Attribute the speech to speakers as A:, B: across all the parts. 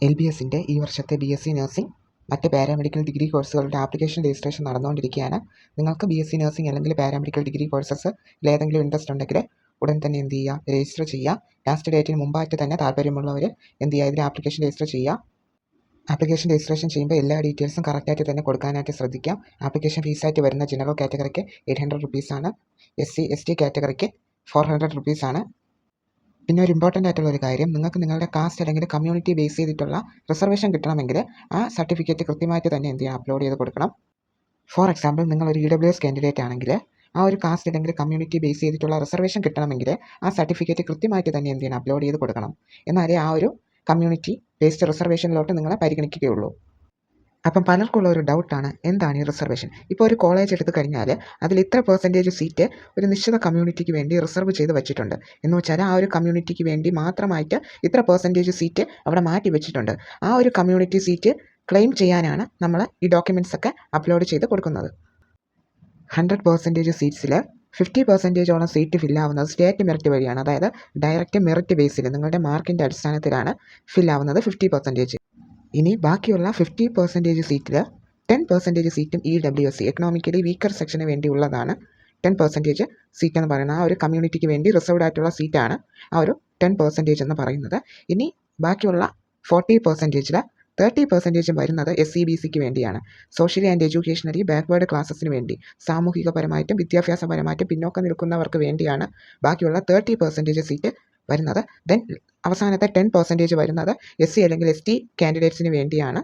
A: LBSന്റെ ഈ വർഷത്തെ BSc nursing മറ്റ് പാരാമെഡിക്കൽ ഡിഗ്രി കോഴ്സുകളുടെ ആപ്ലിക്കേഷൻ രജിസ്ട്രേഷൻ നടന്നുകൊണ്ടിരിക്കുകയാണ്. നിങ്ങൾക്ക് BSc നഴ്സിംഗ് അല്ലെങ്കിൽ പാരാമെഡിക്കൽ ഡിഗ്രി കോഴ്സസിൽ ഏതെങ്കിലും ഇൻട്രസ്റ്റ് ഉണ്ടെങ്കിൽ ഉടൻ തന്നെ എന്ത് ചെയ്യുക, രജിസ്റ്റർ ചെയ്യുക. ലാസ്റ്റ് ഡേറ്റിന് മുമ്പായിട്ട് തന്നെ താല്പര്യമുള്ളവർ എന്ത് ചെയ്യുക, ഇതിൽ ആപ്ലിക്കേഷൻ രജിസ്റ്റർ ചെയ്യുക. ആപ്ലിക്കേഷൻ രജിസ്ട്രേഷൻ ചെയ്യുമ്പോൾ എല്ലാ ഡീറ്റെയിൽസും കറക്റ്റായിട്ട് തന്നെ കൊടുക്കാനായിട്ട് ശ്രദ്ധിക്കാം. ആപ്ലിക്കേഷൻ ഫീസായിട്ട് വരുന്ന ജനറൽ കാറ്റഗറിക്ക് 800 റുപ്പീസാണ്. SC/ST കാറ്റഗറിക്ക് 400 റുപ്പീസാണ്. പിന്നെ ഒരു ഇമ്പോർട്ടൻ്റ് ആയിട്ടുള്ള ഒരു കാര്യം, നിങ്ങൾക്ക് നിങ്ങളുടെ കാസ്റ്റ് അല്ലെങ്കിൽ കമ്മ്യൂണിറ്റി ബേസ് ചെയ്തിട്ടുള്ള റിസർവേഷൻ കിട്ടണമെങ്കിൽ ആ സർട്ടിഫിക്കറ്റ് കൃത്യമായിട്ട് തന്നെ എന്ത് ചെയ്യണം, അപ്ലോഡ് ചെയ്ത് കൊടുക്കണം. ഫോർ എക്സാമ്പിൾ, നിങ്ങളൊരു EWS കാൻഡിഡേറ്റ് ആണെങ്കിൽ ആ ഒരു കാസ്റ്റ് അല്ലെങ്കിൽ കമ്മ്യൂണിറ്റി ബേസ് ചെയ്തിട്ടുള്ള റിസർവേഷൻ കിട്ടണമെങ്കിൽ ആ സർട്ടിഫിക്കറ്റ് കൃത്യമായിട്ട് തന്നെ എന്ത് ചെയ്യണം, അപ്ലോഡ് ചെയ്ത് കൊടുക്കണം. എന്നാലേ ആ ഒരു കമ്മ്യൂണിറ്റി ബേസ്ഡ് റിസർവേഷനിലോട്ട് നിങ്ങളെ പരിഗണിക്കുകയുള്ളൂ. അപ്പം പലർക്കുള്ള ഒരു ഡൗട്ടാണ്, എന്താണ് ഈ റിസർവേഷൻ? ഇപ്പോൾ ഒരു കോളേജ് എടുത്തു കഴിഞ്ഞാൽ അതിൽ ഇത്ര പെർസെൻറ്റേജ് സീറ്റ് ഒരു നിശ്ചിത കമ്മ്യൂണിറ്റിക്ക് വേണ്ടി റിസർവ് ചെയ്ത് വെച്ചിട്ടുണ്ട്. എന്ന് വെച്ചാൽ ആ ഒരു കമ്മ്യൂണിറ്റിക്ക് വേണ്ടി മാത്രമായിട്ട് ഇത്ര പെർസെൻറ്റേജ് സീറ്റ് അവിടെ മാറ്റി വെച്ചിട്ടുണ്ട്. ആ ഒരു കമ്മ്യൂണിറ്റി സീറ്റ് ക്ലെയിം ചെയ്യാനാണ് നമ്മൾ ഈ ഡോക്യുമെൻറ്റ്സ് ഒക്കെ അപ്ലോഡ് ചെയ്ത് കൊടുക്കുന്നത്. 100% സീറ്റ്സിൽ 50%ഓളം സീറ്റ് ഫില്ലാവുന്നത് സ്റ്റേറ്റ് മെറിറ്റ് വഴിയാണ്. അതായത് ഡയറക്റ്റ് മെറിറ്റ് ബേസിൽ നിങ്ങളുടെ മാർക്കിൻ്റെ അടിസ്ഥാനത്തിലാണ് ഫില്ലാവുന്നത് 50%. ഇനി ബാക്കിയുള്ള 50% സീറ്റിൽ 10% സീറ്റും EWS എക്കണോമിക്കലി വീക്കർ സെക്ഷന് വേണ്ടിയുള്ളതാണ്. 10% സീറ്റ് എന്ന് പറയുന്നത് ആ ഒരു കമ്മ്യൂണിറ്റിക്ക് വേണ്ടി റിസർവ്ഡ് ആയിട്ടുള്ള സീറ്റാണ് ആ ഒരു 10% എന്ന് പറയുന്നത്. ഇനി ബാക്കിയുള്ള 40%ൽ 30% വരുന്നത് SCBCക്ക് വേണ്ടിയാണ്. സോഷ്യലി ആൻഡ് എഡ്യൂക്കേഷണലി ബാക്ക്വേർഡ് ക്ലാസ്സസിന് വേണ്ടി, സാമൂഹികപരമായിട്ടും വിദ്യാഭ്യാസപരമായിട്ടും പിന്നോക്കം നിൽക്കുന്നവർക്ക് വേണ്ടിയാണ് ബാക്കിയുള്ള 30% സീറ്റ് വരുന്നത്. ദെൻ അവസാനത്തെ 10% വരുന്നത് SC അല്ലെങ്കിൽ ST കാൻഡിഡേറ്റ്സിന് വേണ്ടിയാണ്.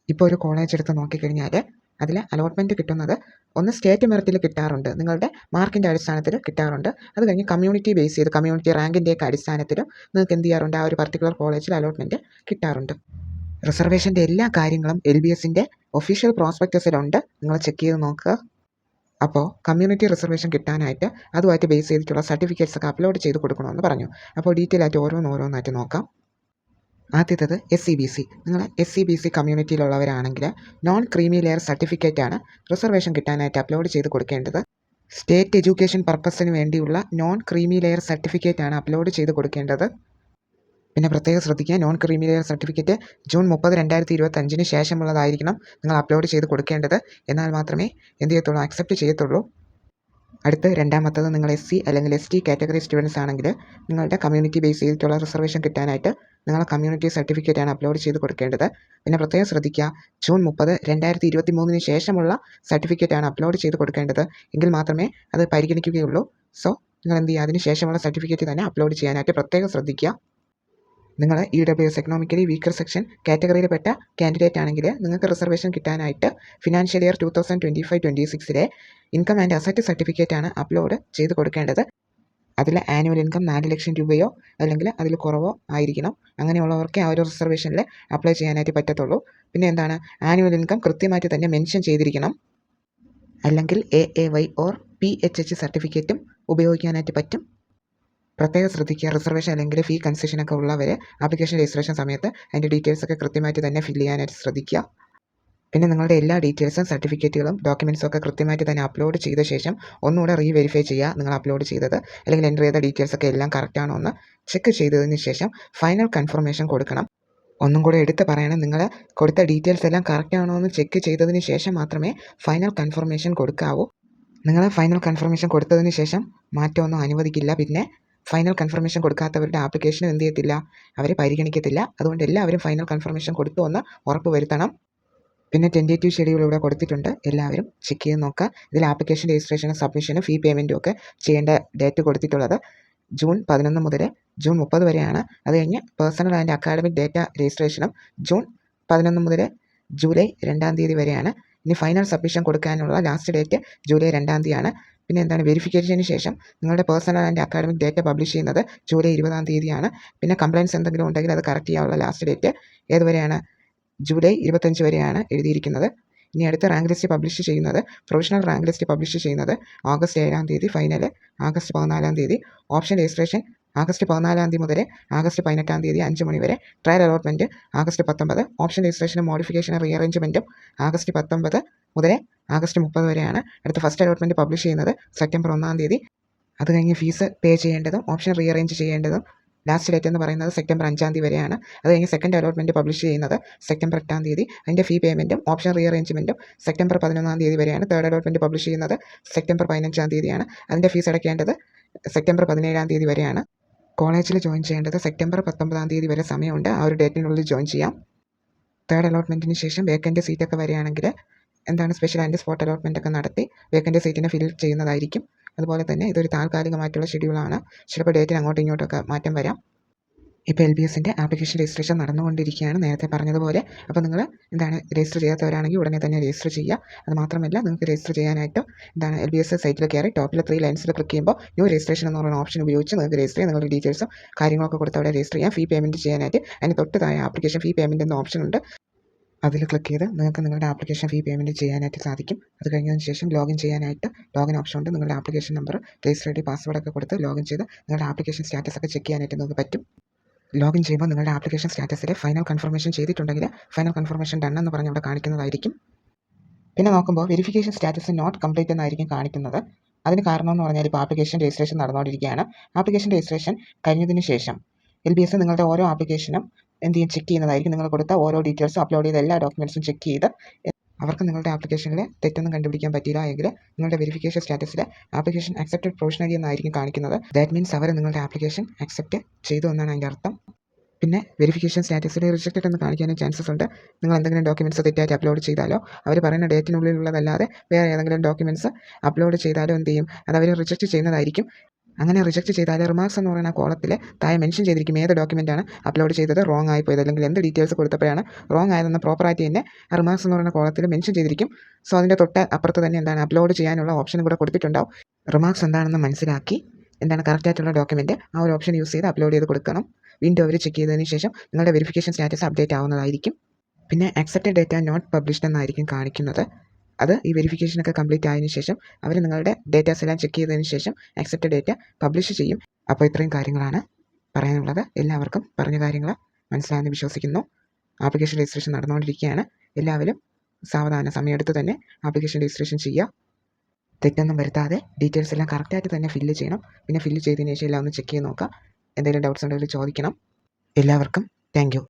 A: ഇപ്പോൾ ഒരു കോളേജ് എടുത്ത് നോക്കിക്കഴിഞ്ഞാൽ അതിൽ അലോട്ട്മെൻറ്റ് കിട്ടുന്നത് ഒന്ന് സ്റ്റേറ്റ് മെറിറ്റിൽ കിട്ടാറുണ്ട്, നിങ്ങളുടെ മാർക്കിൻ്റെ അടിസ്ഥാനത്തിൽ കിട്ടാറുണ്ട്. അത് കഴിഞ്ഞ് കമ്മ്യൂണിറ്റി ബേസ് ചെയ്ത് കമ്മ്യൂണിറ്റി റാങ്കിൻ്റെയൊക്കെ അടിസ്ഥാനത്തിലും നിങ്ങൾക്ക് എന്ത് ചെയ്യാറുണ്ട്, ആ ഒരു പർട്ടിക്കുലർ കോളേജിൽ അലോട്ട്മെൻറ്റ് കിട്ടാറുണ്ട്. റിസർവേഷൻ്റെ എല്ലാ കാര്യങ്ങളും LBSന്റെ ഒഫീഷ്യൽ പ്രോസ്പെക്ടസിലുണ്ട്, നിങ്ങൾ ചെക്ക് ചെയ്ത് നോക്കുക. അപ്പോൾ കമ്മ്യൂണിറ്റി റിസർവേഷൻ കിട്ടാനായിട്ട് അതുമായിട്ട് ബേസ് ചെയ്തിട്ടുള്ള സർട്ടിഫിക്കറ്റ്സ് ഒക്കെ അപ്ലോഡ് ചെയ്ത് കൊടുക്കണമെന്ന് പറഞ്ഞു. അപ്പോൾ ഡീറ്റെയിൽ ആയിട്ട് ഓരോന്നായിട്ട് നോക്കാം. ആദ്യത്തേത് SCBC. നിങ്ങൾ SCBC കമ്മ്യൂണിറ്റിയിലുള്ളവരാണെങ്കിൽ നോൺ ക്രീമി ലെയർ സർട്ടിഫിക്കറ്റാണ് റിസർവേഷൻ കിട്ടാനായിട്ട് അപ്ലോഡ് ചെയ്ത് കൊടുക്കേണ്ടത്. സ്റ്റേറ്റ് എഡ്യൂക്കേഷൻ പർപ്പസിന് വേണ്ടിയുള്ള നോൺ ക്രീമി ലെയർ സർട്ടിഫിക്കറ്റാണ് അപ്ലോഡ് ചെയ്ത് കൊടുക്കേണ്ടത്. പിന്നെ പ്രത്യേകം ശ്രദ്ധിക്കുക, non creamy layer certificate June 30, 2025 ശേഷമുള്ളതായിരിക്കണം നിങ്ങൾ അപ്ലോഡ് ചെയ്ത് കൊടുക്കേണ്ടത്. എന്നാൽ മാത്രമേ എന്ത് ചെയ്യത്തുള്ളൂ, അക്സെപ്റ്റ് ചെയ്യത്തുള്ളൂ. അടുത്ത് രണ്ടാമത്തത്, നിങ്ങൾ SC അല്ലെങ്കിൽ ST കാറ്റഗറി സ്റ്റുഡൻസ് ആണെങ്കിൽ നിങ്ങളുടെ കമ്മ്യൂണിറ്റി ബേസ് ചെയ്തിട്ടുള്ള റിസർവേഷൻ കിട്ടാനായിട്ട് നിങ്ങൾ കമ്മ്യൂണിറ്റി സർട്ടിഫിക്കറ്റാണ് അപ്ലോഡ് ചെയ്ത് കൊടുക്കേണ്ടത്. പിന്നെ പ്രത്യേകം ശ്രദ്ധിക്കുക, ജൂൺ 30, 2023 ശേഷമുള്ള സർട്ടിഫിക്കറ്റാണ് അപ്ലോഡ് ചെയ്ത് കൊടുക്കേണ്ടത്. എങ്കിൽ മാത്രമേ അത് പരിഗണിക്കുകയുള്ളൂ. സോ നിങ്ങൾ എന്ത് ചെയ്യുക, അതിന് ശേഷമുള്ള സർട്ടിഫിക്കറ്റ് തന്നെ അപ്ലോഡ് ചെയ്യാനായിട്ട് പ്രത്യേകം ശ്രദ്ധിക്കുക. നിങ്ങൾ EWS എക്കണോമിക്കലി വീക്കർ സെക്ഷൻ കാറ്റഗറിയിൽപ്പെട്ട കാൻഡിഡേറ്റ് ആണെങ്കിൽ നിങ്ങൾക്ക് റിസർവേഷൻ കിട്ടാനായിട്ട് financial year 2025-26 income and asset സർട്ടിഫിക്കറ്റാണ് അപ്ലോഡ് ചെയ്ത് കൊടുക്കേണ്ടത്. അതിൽ ആനുവൽ ഇൻകം 4 ലക്ഷം രൂപയോ അല്ലെങ്കിൽ അതിൽ കുറവോ ആയിരിക്കണം. അങ്ങനെയുള്ളവർക്ക് ആ ഒരു റിസർവേഷനിൽ അപ്ലൈ ചെയ്യാനായിട്ട് പറ്റത്തുള്ളൂ. പിന്നെ എന്താണ്, ആനുവൽ ഇൻകം കൃത്യമായിട്ട് തന്നെ മെൻഷൻ ചെയ്തിരിക്കണം. അല്ലെങ്കിൽ AAY ഓർ PHH സർട്ടിഫിക്കറ്റും ഉപയോഗിക്കാനായിട്ട് പറ്റും. പ്രത്യേകം ശ്രദ്ധിക്കുക, റിസർവേഷൻ അല്ലെങ്കിൽ ഫീ കൺസെഷനൊക്കെ ഉള്ളവർ ആപ്ലിക്കേഷൻ രജിസ്ട്രേഷൻ സമയത്ത് അതിൻ്റെ ഡീറ്റെയിൽസൊക്കെ കൃത്യമായിട്ട് തന്നെ ഫില്ല് ചെയ്യാനായിട്ട് ശ്രദ്ധിക്കുക. പിന്നെ നിങ്ങളുടെ എല്ലാ ഡീറ്റെയിൽസും സർട്ടിഫിക്കറ്റുകളും ഡോക്യുമെൻറ്റ്സും ഒക്കെ കൃത്യമായിട്ട് തന്നെ അപ്ലോഡ് ചെയ്ത ശേഷം ഒന്നുകൂടെ റീവെരിഫൈ ചെയ്യുക, നിങ്ങൾ അപ്ലോഡ് ചെയ്തത് അല്ലെങ്കിൽ എൻ്റർ ചെയ്ത ഡീറ്റെയിൽസൊക്കെ എല്ലാം കറക്റ്റാണോ എന്ന് ചെക്ക് ചെയ്തതിന് ശേഷം ഫൈനൽ കൺഫർമേഷൻ കൊടുക്കണം. ഒന്നും കൂടെ എടുത്ത് പറയണം, നിങ്ങൾ കൊടുത്ത ഡീറ്റെയിൽസ് എല്ലാം കറക്റ്റാണോ എന്ന് ചെക്ക് ചെയ്തതിന് ശേഷം മാത്രമേ ഫൈനൽ കൺഫർമേഷൻ കൊടുക്കാവൂ. നിങ്ങൾ ഫൈനൽ കൺഫർമേഷൻ കൊടുത്തതിന് ശേഷം മാറ്റമൊന്നും അനുവദിക്കില്ല. പിന്നെ ഫൈനൽ കൺഫർമേഷൻ കൊടുക്കാത്തവരുടെ ആപ്ലിക്കേഷനും എന്ത് ചെയ്യത്തില്ല, അവർ പരിഗണിക്കത്തില്ല. അതുകൊണ്ട് എല്ലാവരും ഫൈനൽ കൺഫർമേഷൻ കൊടുത്തു എന്ന് ഉറപ്പ് വരുത്തണം. പിന്നെ ടെൻറ്റേറ്റീവ് ഷെഡ്യൂൾ ഇവിടെ കൊടുത്തിട്ടുണ്ട്, എല്ലാവരും ചെക്ക് ചെയ്ത് നോക്കുക. ഇതിൽ ആപ്ലിക്കേഷൻ രജിസ്ട്രേഷനും സബ്മിഷനും ഫീ പേയ്മെൻറ്റും ഒക്കെ ചെയ്യേണ്ട ഡേറ്റ് കൊടുത്തിട്ടുള്ളത് ജൂൺ 11 മുതൽ ജൂൺ 30 വരെയാണ്. അത് കഴിഞ്ഞ് പേഴ്സണൽ ആൻഡ് അക്കാഡമിക് ഡേറ്റ രജിസ്ട്രേഷനും ജൂൺ 11 മുതൽ ജൂലൈ 2 തീയതി വരെയാണ്. ഇനി ഫൈനൽ സബ്മിഷൻ കൊടുക്കാനുള്ള ലാസ്റ്റ് ഡേറ്റ് ജൂലൈ 2 തീയതിയാണ്. പിന്നെ എന്താണ്, വെരിഫിക്കേഷന് ശേഷം നിങ്ങളുടെ personal and academic data publish ചെയ്യുന്നത് ജൂലൈ 20 തീയതിയാണ്. പിന്നെ കംപ്ലയിൻസ് എന്തെങ്കിലും ഉണ്ടെങ്കിൽ അത് കറക്റ്റ് ചെയ്യാനുള്ള ലാസ്റ്റ് ഡേറ്റ് ഏതുവരെയാണ്, ജൂലൈ 25 വരെയാണ് എഴുതിയിരിക്കുന്നത്. ഇനി അടുത്ത റാങ്ക് ലിസ്റ്റ് പബ്ലിഷ് ചെയ്യുന്നത്, പ്രൊവിഷണൽ റാങ്ക് ലിസ്റ്റ് പബ്ലിഷ് ചെയ്യുന്നത് ഓഗസ്റ്റ് 7 തീയതി, ഫൈനൽ ആഗസ്റ്റ് 14 തീയതി, ഓപ്ഷൻ രജിസ്ട്രേഷൻ ആഗസ്റ്റ് 14 മുതൽ ആഗസ്റ്റ് 18 തീയതി 5 മണി വരെ, ട്രയൽ അലോട്ട്മെൻറ്റ് ആഗസ്റ്റ് 19, ഓപ്ഷൻ രജിസ്ട്രേഷനും മോഡിഫിക്കേഷനും റീഅറേഞ്ച്മെൻറ്റും ആഗസ്റ്റ് 19 മുതൽ ആഗസ്റ്റ് 30 വരെയാണ്. അടുത്ത ഫസ്റ്റ് അലോട്ട്മെൻറ്റ് പബ്ലിഷ് ചെയ്യുന്നത് സെപ്റ്റംബർ 1 തീയതി. അത് കഴിഞ്ഞ് ഫീസ് പേ ചെയ്യേണ്ടതും ഓപ്ഷൻ റീഅറേഞ്ച് ചെയ്യേണ്ടതും ലാസ്റ്റ് ഡേറ്റ് എന്ന് പറയുന്നത് സെപ്റ്റംബർ 5 വരെയാണ്. അത് കഴിഞ്ഞ് സെക്കൻഡ് അലോട്ട്മെൻറ്റ് പബ്ലിഷ് ചെയ്യുന്നത് സെപ്റ്റംബർ 8. അതിൻ്റെ ഫീ പേയ്മെൻറ്റും ഓപ്ഷൻ റീഅറേഞ്ച്മെൻറ്റും സെപ്റ്റംബർ 11 വരെയാണ്. തേർഡ് അലോട്ട്മെൻറ്റ് പബ്ലിഷ് ചെയ്യുന്നത് സെപ്റ്റംബർ 15 അതിൻ്റെ ഫീസ് അടയ്ക്കേണ്ടത് സെപ്റ്റംബർ 17 വരെയാണ്. കോളേജിൽ ജോയിൻ ചെയ്യേണ്ടത് സെപ്റ്റംബർ 19 വരെ സമയമുണ്ട്. ആ ഒരു ഡേറ്റിനുള്ളിൽ ജോയിൻ ചെയ്യാം. തേർഡ് അലോട്ട്മെൻറ്റിന് ശേഷം വേക്കൻറ്റ് സീറ്റൊക്കെ വരികയാണെങ്കിൽ സ്പെഷ്യൽ ആൻഡ് സ്പോട്ട് അലോട്ട്മെൻ്റ് ഒക്കെ നടത്തി വേക്കൻറ്റ് സീറ്റിനെ ഫിൽ ചെയ്യുന്നതായിരിക്കും. അതുപോലെ തന്നെ ഇതൊരു താൽക്കാലികമായിട്ടുള്ള ഷെഡ്യൂളാണ്. ചിലപ്പോൾ ഡേറ്റിന് അങ്ങോട്ടും ഇങ്ങോട്ടൊക്കെ മാറ്റം വരാം. ഇപ്പോൾ LBSൻ്റെ ആപ്ലിക്കേഷൻ രജിസ്ട്രേഷൻ നടന്നുകൊണ്ടിരിക്കുകയാണ്, നേരത്തെ പറഞ്ഞതുപോലെ. അപ്പോൾ നിങ്ങൾ രജിസ്റ്റർ ചെയ്യാത്തവരാണെങ്കിൽ ഉടനെ തന്നെ രജിസ്റ്റർ ചെയ്യുക. അത് മാത്രമല്ല, നിങ്ങൾക്ക് രജിസ്റ്റർ ചെയ്യാനായിട്ട് LBS സൈറ്റിൽ കയറി ടോപ്പിൽ 3 ലൈൻസിൽ ക്ലിക്ക് ചെയ്യുമ്പോൾ ന്യൂ രജിസ്ട്രേഷൻ എന്ന് പറയുന്ന ഓപ്ഷൻ ഉപയോഗിച്ച് നിങ്ങൾക്ക് രജിസ്റ്റർ ചെയ്യാം. നിങ്ങളുടെ ഡീറ്റെയിൽസും കാര്യങ്ങളൊക്കെ കൊടുത്ത് അവിടെ രജിസ്റ്റർ ചെയ്യാം. ഫീ പേയ്മെൻറ്റ് ചെയ്യാനായിട്ട് അതിന് തൊട്ട് താഴെ ആപ്ലിക്കേഷൻ ഫീ പേയ്മെൻറ്റ് എന്ന ഓപ്ഷൻ ഉണ്ട്. അതിൽ ക്ലിക്ക് ചെയ്ത് നിങ്ങൾക്ക് നിങ്ങളുടെ ആപ്ലിക്കേഷൻ ഫീ പേയ്മെൻറ്റ് ചെയ്യാനായിട്ട് സാധിക്കും. അത് കഴിഞ്ഞതിന് ശേഷം ലോഗിൻ ചെയ്യാനായിട്ട് ലോഗിൻ ഓപ്ഷൻ ഉണ്ട്. നിങ്ങളുടെ ആപ്ലിക്കേഷൻ നമ്പർ, രജിസ്റ്റർ ID, പാസ്വേഡൊക്കെ കൊടുത്ത് ലോഗിൻ ചെയ്ത് നിങ്ങളുടെ ആപ്ലിക്കേഷൻ സ്റ്റാറ്റസ് ഒക്കെ ചെക്ക് ചെയ്യാനായിട്ട് നിങ്ങൾക്ക് പറ്റും. ലോഗിൻ ചെയ്യുമ്പോൾ നിങ്ങളുടെ ആപ്ലിക്കേഷൻ സ്റ്റാറ്റസിൽ ഫൈനൽ കൺഫർമേഷൻ ചെയ്തിട്ടുണ്ടെങ്കിൽ ഫൈനൽ കൺഫർമേഷൻ ഡൺ എന്ന് പറഞ്ഞ് അവിടെ കാണിക്കുന്നതായിരിക്കും. പിന്നെ നോക്കുമ്പോൾ വെരിഫിക്കേഷൻ സ്റ്റാറ്റസ് നോട്ട് കംപ്ലീറ്റ് എന്നായിരിക്കും കാണിക്കുന്നത്. അതിന് കാരണം എന്ന് പറഞ്ഞാൽ ഇപ്പോൾ ആപ്ലിക്കേഷൻ രജിസ്ട്രേഷൻ നടന്നുകൊണ്ടിരിക്കുകയാണ്. ആപ്ലിക്കേഷൻ രജിസ്ട്രേഷൻ കഴിഞ്ഞതിന് ശേഷം LBS നിങ്ങളുടെ ഓരോ ആപ്ലിക്കേഷനും ചെക്ക് ചെയ്യുന്നതായിരിക്കും. നിങ്ങൾ കൊടുത്ത ഓരോ ഡീറ്റെയിൽസും അപ്ലോഡ് ചെയ്ത എല്ലാ ഡോക്യുമെൻറ്റ്സും ചെക്ക് ചെയ്ത് അവർക്ക് നിങ്ങളുടെ ആപ്ലിക്കേഷനിൽ തെറ്റൊന്നും കണ്ടുപിടിക്കാൻ പറ്റില്ല എങ്കിൽ നിങ്ങളുടെ വെരിഫിക്കേഷൻ സ്റ്റാറ്റസിൽ ആപ്ലിക്കേഷൻ അക്സെപ്റ്റഡ് പ്രൊവിഷണലി എന്നായിരിക്കും കാണിക്കുന്നത്. ദാറ്റ് മീൻസ് അവർ നിങ്ങളുടെ ആപ്ലിക്കേഷൻ അക്സെപ്റ്റ് ചെയ്തു എന്നാണ് അതിൻ്റെ അർത്ഥം. പിന്നെ വെരിഫിക്കേഷൻ സ്റ്റാറ്റസിൽ റിജക്റ്റഡ് എന്ന് കാണിക്കാനും ചാൻസസ് ഉണ്ട്. നിങ്ങൾ എന്തെങ്കിലും ഡോക്യുമെൻറ്റ്സ് തെറ്റായിട്ട് അപ്ലോഡ് ചെയ്താലോ അവർ പറയുന്ന ഡേറ്റിനുള്ളിലുള്ളതല്ലാതെ വേറെ ഏതെങ്കിലും ഡോക്യുമെൻറ്റ്സ് അപ്ലോഡ് ചെയ്താലോ അത് അവർ റിജക്റ്റ് ചെയ്യുന്നതായിരിക്കും. അങ്ങനെ റിജക്റ്റ് ചെയ്താൽ റിമാർക്സ് എന്ന് പറയുന്ന കോളത്തിൽ താഴെ മെൻഷൻ ചെയ്തിരിക്കും ഏത് ഡോക്യുമെൻറ്റാണ് അപ്ലോഡ് ചെയ്തത് റോങ് ആയിപ്പോയത്, അല്ലെങ്കിൽ എന്ത് ഡീറ്റെയിൽസ് കൊടുത്തപ്പോഴാണ് റോങ് ആയതെന്ന് പ്രോപ്പറായിട്ട് തന്നെ റിമാർക്സ് എന്ന് പറയുന്ന കോളത്തിൽ മെൻഷൻ ചെയ്തിരിക്കും. സോ അതിൻ്റെ തൊട്ട് അപ്പുറത്ത് തന്നെ അപ്ലോഡ് ചെയ്യാനുള്ള ഓപ്ഷൻ കൂടെ കൊടുത്തിട്ടുണ്ടാവും. റിമാർക്സ് എന്താണെന്ന് മനസ്സിലാക്കി കറക്റ്റായിട്ടുള്ള ഡോക്യുമെൻറ്റ് ആ ഒരു ഓപ്ഷൻ യൂസ് ചെയ്ത് അപ്ലോഡ് ചെയ്ത് കൊടുക്കണം. വീണ്ടും അവർ ചെക്ക് ചെയ്തതിന് ശേഷം നിങ്ങളുടെ വെരിഫിക്കേഷൻ സ്റ്റാറ്റസ് അപ്ഡേറ്റ് ആവുന്നതായിരിക്കും. പിന്നെ അക്സെപ്റ്റഡ് ഡേറ്റ നോട്ട് പബ്ലിഷ്ഡ് എന്നായിരിക്കും കാണിക്കുന്നത്. അത് ഈ വെരിഫിക്കേഷനൊക്കെ കംപ്ലീറ്റ് ആയതിനു ശേഷം അവർ നിങ്ങളുടെ ഡേറ്റാസ് എല്ലാം ചെക്ക് ചെയ്തതിന് ശേഷം അക്സെപ്റ്റഡ് ഡേറ്റ പബ്ലിഷ് ചെയ്യും. അപ്പോൾ ഇത്രയും കാര്യങ്ങളാണ് പറയാനുള്ളത്. എല്ലാവർക്കും പറഞ്ഞ കാര്യങ്ങൾ മനസ്സിലായെന്ന് വിശ്വസിക്കുന്നു. ആപ്ലിക്കേഷൻ രജിസ്ട്രേഷൻ നടന്നുകൊണ്ടിരിക്കുകയാണ്. എല്ലാവരും സാവധാനം സമയമെടുത്ത് തന്നെ ആപ്ലിക്കേഷൻ രജിസ്ട്രേഷൻ ചെയ്യുക. തെറ്റൊന്നും വരുത്താതെ ഡീറ്റെയിൽസ് എല്ലാം കറക്റ്റായിട്ട് തന്നെ ഫില്ല് ചെയ്യണം. പിന്നെ ഫില്ല് ചെയ്തതിന് ശേഷം എല്ലാം ഒന്ന് ചെക്ക് ചെയ്ത് നോക്കുക. എന്തെങ്കിലും ഡൗട്ട്സ് ഉണ്ടെങ്കിൽ ചോദിക്കണം. എല്ലാവർക്കും താങ്ക് യു.